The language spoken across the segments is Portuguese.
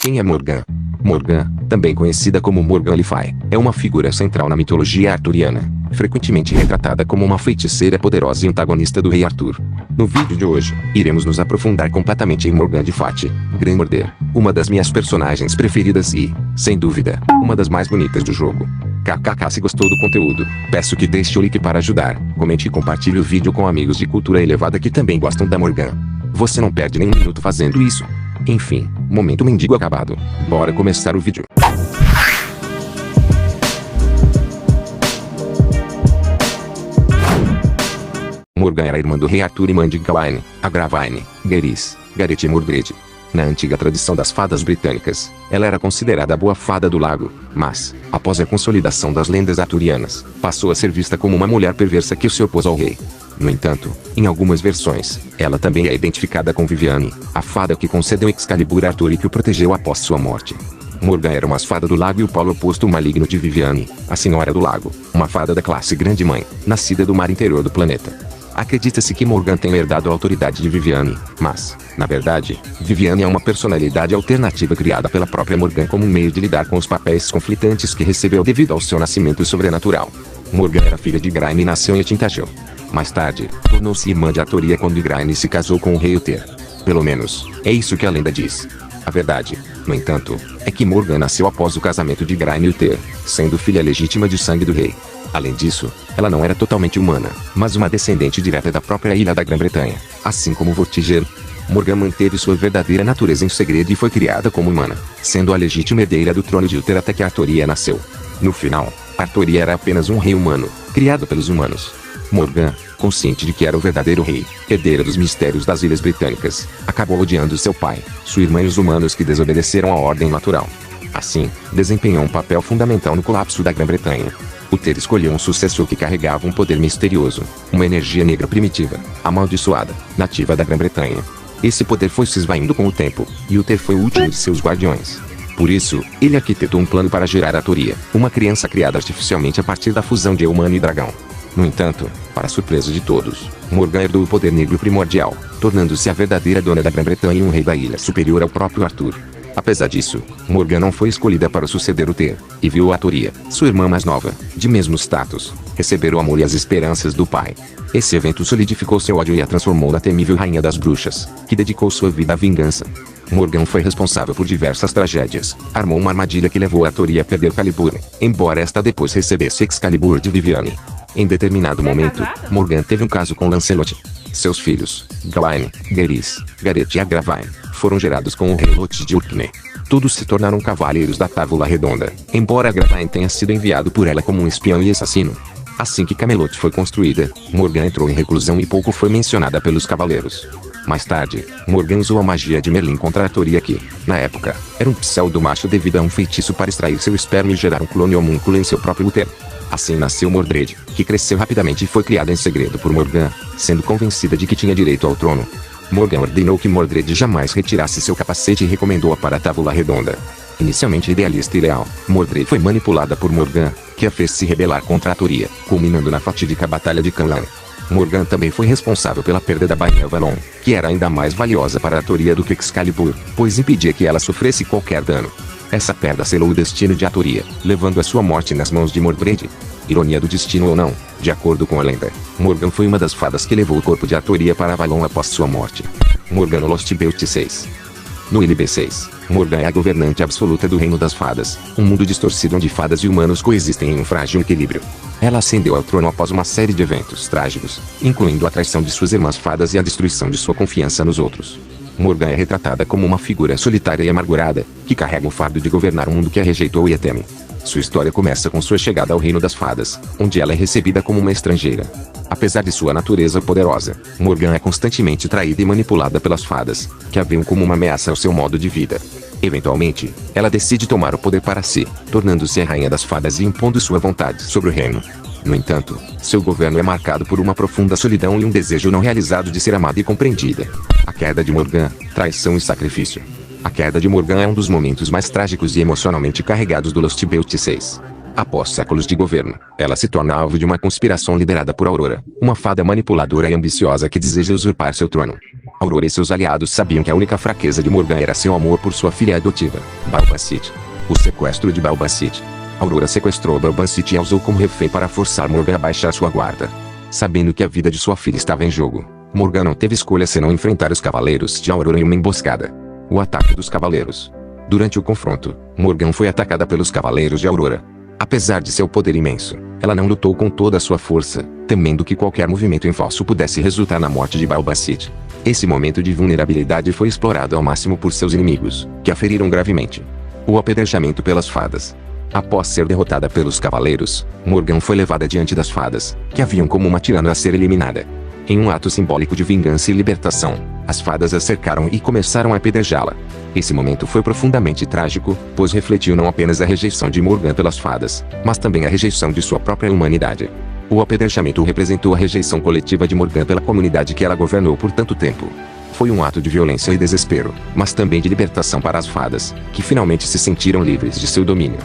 Quem é Morgan? Morgan, também conhecida como Morgan Le Fay, é uma figura central na mitologia arturiana, frequentemente retratada como uma feiticeira poderosa e antagonista do rei Arthur. No vídeo de hoje, iremos nos aprofundar completamente em Morgan de Fate, Gran Morder, uma das minhas personagens preferidas e, sem dúvida, uma das mais bonitas do jogo. KKK. Se gostou do conteúdo, peço que deixe o like para ajudar, comente e compartilhe o vídeo com amigos de cultura elevada que também gostam da Morgan. Você não perde nem um minuto fazendo isso. Enfim, momento mendigo acabado. Bora começar o vídeo. Morgan era irmã do rei Arthur e mãe de Gawain, Agravain, Geris, Gareth e Mordred. Na antiga tradição das fadas britânicas, ela era considerada a boa fada do lago, mas, após a consolidação das lendas arturianas, passou a ser vista como uma mulher perversa que se opôs ao rei. No entanto, em algumas versões, ela também é identificada com Viviane, a fada que concedeu Excalibur a Arthur e que o protegeu após sua morte. Morgan era uma fada do lago e o polo oposto maligno de Viviane, a Senhora do Lago, uma fada da classe Grande Mãe, nascida do mar interior do planeta. Acredita-se que Morgan tenha herdado a autoridade de Viviane, mas, na verdade, Viviane é uma personalidade alternativa criada pela própria Morgan como um meio de lidar com os papéis conflitantes que recebeu devido ao seu nascimento sobrenatural. Morgan era filha de Igraine e nasceu em Tintagel. Mais tarde, tornou-se irmã de Arturia quando Igraine se casou com o rei Uther. Pelo menos, é isso que a lenda diz. A verdade, no entanto, é que Morgan nasceu após o casamento de Igraine e Uther, sendo filha legítima de sangue do rei. Além disso, ela não era totalmente humana, mas uma descendente direta da própria ilha da Grã-Bretanha. Assim como Vortigern, Morgan manteve sua verdadeira natureza em segredo e foi criada como humana, sendo a legítima herdeira do trono de Uther até que Arturia nasceu. No final, Arturia era apenas um rei humano, criado pelos humanos. Morgan, consciente de que era o verdadeiro rei, herdeira dos mistérios das Ilhas Britânicas, acabou odiando seu pai, sua irmã e os humanos que desobedeceram à ordem natural. Assim, desempenhou um papel fundamental no colapso da Grã-Bretanha. Uther escolheu um sucessor que carregava um poder misterioso, uma energia negra primitiva, amaldiçoada, nativa da Grã-Bretanha. Esse poder foi se esvaindo com o tempo, e Uther foi o último de seus guardiões. Por isso, ele arquitetou um plano para gerar Arturia, uma criança criada artificialmente a partir da fusão de humano e dragão. No entanto, para surpresa de todos, Morgan herdou o poder negro primordial, tornando-se a verdadeira dona da Grã-Bretanha e um rei da ilha superior ao próprio Arthur. Apesar disso, Morgan não foi escolhida para suceder Uther, e viu Arturia, sua irmã mais nova, de mesmo status, receber o amor e as esperanças do pai. Esse evento solidificou seu ódio e a transformou na temível rainha das bruxas, que dedicou sua vida à vingança. Morgan foi responsável por diversas tragédias, armou uma armadilha que levou Arturia a perder Calibur, embora esta depois recebesse Excalibur de Viviane. Em determinado momento, Morgan teve um caso com Lancelot. Seus filhos, Gawain, Geris, Gareth e Agravain, foram gerados com o rei Lot de Orkney. Todos se tornaram cavaleiros da Távola Redonda, embora Agravain tenha sido enviado por ela como um espião e assassino. Assim que Camelot foi construída, Morgan entrou em reclusão e pouco foi mencionada pelos cavaleiros. Mais tarde, Morgan usou a magia de Merlin contra Arturia que, na época, era um pseudo-macho devido a um feitiço para extrair seu esperma e gerar um clone homúnculo em seu próprio útero. Assim nasceu Mordred, que cresceu rapidamente e foi criada em segredo por Morgan, sendo convencida de que tinha direito ao trono. Morgan ordenou que Mordred jamais retirasse seu capacete e recomendou-a para a Távola Redonda. Inicialmente idealista e leal, Mordred foi manipulada por Morgan, que a fez se rebelar contra Arturia, culminando na fatídica Batalha de Canlan. Morgan também foi responsável pela perda da Bainha Valon, que era ainda mais valiosa para Arturia do que Excalibur, pois impedia que ela sofresse qualquer dano. Essa perda selou o destino de Arturia, levando a sua morte nas mãos de Mordred. Ironia do destino ou não, de acordo com a lenda, Morgan foi uma das fadas que levou o corpo de Arturia para Avalon após sua morte. Morgan no Lost Belt 6. No LB6, Morgan é a governante absoluta do Reino das Fadas, um mundo distorcido onde fadas e humanos coexistem em um frágil equilíbrio. Ela ascendeu ao trono após uma série de eventos trágicos, incluindo a traição de suas irmãs fadas e a destruição de sua confiança nos outros. Morgan é retratada como uma figura solitária e amargurada, que carrega o fardo de governar um mundo que a rejeitou e a teme. Sua história começa com sua chegada ao Reino das Fadas, onde ela é recebida como uma estrangeira. Apesar de sua natureza poderosa, Morgan é constantemente traída e manipulada pelas fadas, que a veem como uma ameaça ao seu modo de vida. Eventualmente, ela decide tomar o poder para si, tornando-se a rainha das fadas e impondo sua vontade sobre o reino. No entanto, seu governo é marcado por uma profunda solidão e um desejo não realizado de ser amada e compreendida. A queda de Morgan, traição e sacrifício. A queda de Morgan é um dos momentos mais trágicos e emocionalmente carregados do Lost Belt 6. Após séculos de governo, ela se torna alvo de uma conspiração liderada por Aurora, uma fada manipuladora e ambiciosa que deseja usurpar seu trono. Aurora e seus aliados sabiam que a única fraqueza de Morgan era seu amor por sua filha adotiva, Balban City. O sequestro de Balban City. Aurora sequestrou Balban City e a usou como refém para forçar Morgan a baixar sua guarda. Sabendo que a vida de sua filha estava em jogo, Morgan não teve escolha senão enfrentar os cavaleiros de Aurora em uma emboscada. O ataque dos cavaleiros. Durante o confronto, Morgan foi atacada pelos cavaleiros de Aurora. Apesar de seu poder imenso, ela não lutou com toda a sua força, temendo que qualquer movimento em falso pudesse resultar na morte de Balban City. Esse momento de vulnerabilidade foi explorado ao máximo por seus inimigos, que a feriram gravemente. O apedrejamento pelas fadas. Após ser derrotada pelos cavaleiros, Morgan foi levada diante das fadas, que a viam como uma tirana a ser eliminada. Em um ato simbólico de vingança e libertação, as fadas a cercaram e começaram a apedrejá-la. Esse momento foi profundamente trágico, pois refletiu não apenas a rejeição de Morgan pelas fadas, mas também a rejeição de sua própria humanidade. O apedrejamento representou a rejeição coletiva de Morgan pela comunidade que ela governou por tanto tempo. Foi um ato de violência e desespero, mas também de libertação para as fadas, que finalmente se sentiram livres de seu domínio.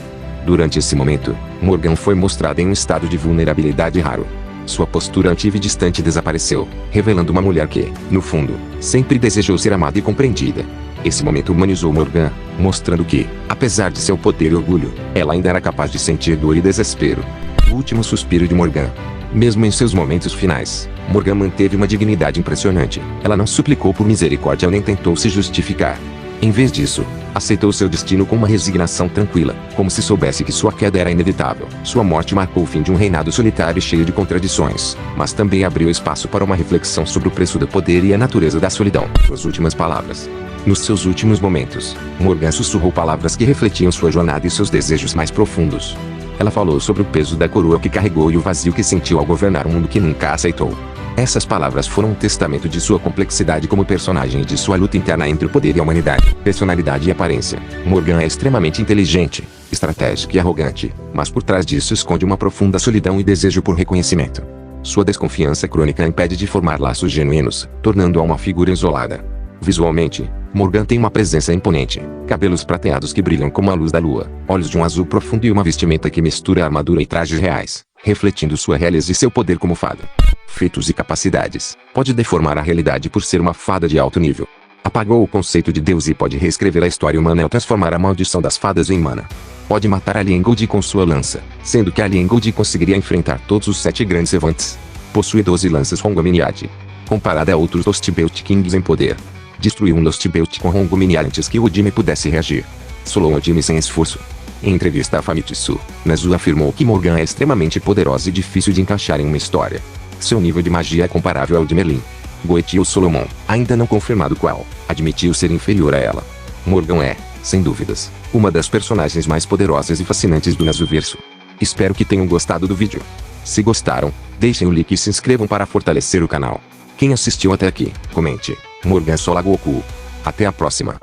Durante esse momento, Morgan foi mostrada em um estado de vulnerabilidade raro. Sua postura altiva e distante desapareceu, revelando uma mulher que, no fundo, sempre desejou ser amada e compreendida. Esse momento humanizou Morgan, mostrando que, apesar de seu poder e orgulho, ela ainda era capaz de sentir dor e desespero. O último suspiro de Morgan. Mesmo em seus momentos finais, Morgan manteve uma dignidade impressionante. Ela não suplicou por misericórdia nem tentou se justificar. Em vez disso, aceitou seu destino com uma resignação tranquila, como se soubesse que sua queda era inevitável. Sua morte marcou o fim de um reinado solitário e cheio de contradições, mas também abriu espaço para uma reflexão sobre o preço do poder e a natureza da solidão. Suas últimas palavras. Nos seus últimos momentos, Morgan sussurrou palavras que refletiam sua jornada e seus desejos mais profundos. Ela falou sobre o peso da coroa que carregou e o vazio que sentiu ao governar um mundo que nunca aceitou. Essas palavras foram um testamento de sua complexidade como personagem e de sua luta interna entre o poder e a humanidade, personalidade e aparência. Morgan é extremamente inteligente, estratégica e arrogante, mas por trás disso esconde uma profunda solidão e desejo por reconhecimento. Sua desconfiança crônica a impede de formar laços genuínos, tornando-a uma figura isolada. Visualmente, Morgan tem uma presença imponente, cabelos prateados que brilham como a luz da lua, olhos de um azul profundo e uma vestimenta que mistura armadura e trajes reais, refletindo sua realeza e seu poder como fada. Feitos e capacidades. Pode deformar a realidade por ser uma fada de alto nível. Apagou o conceito de Deus e pode reescrever a história humana ao transformar a maldição das fadas em mana. Pode matar Alien Gold com sua lança, sendo que Alien Gold conseguiria enfrentar todos os 7 grandes Revantes. Possui 12 lanças Rongominiad. Comparada a outros Lost Belt Kings em poder. Destruiu um Lost Belt com Rongominiad antes que o Ojime pudesse reagir. Solou o Ojime sem esforço. Em entrevista a Famitsu, Nezu afirmou que Morgan é extremamente poderosa e difícil de encaixar em uma história. Seu nível de magia é comparável ao de Merlin. Goethe Solomon, ainda não confirmado qual, admitiu ser inferior a ela. Morgan é, sem dúvidas, uma das personagens mais poderosas e fascinantes do Nezuverso. Espero que tenham gostado do vídeo. Se gostaram, deixem o like e se inscrevam para fortalecer o canal. Quem assistiu até aqui, comente. Morgan Sola Goku. Até a próxima.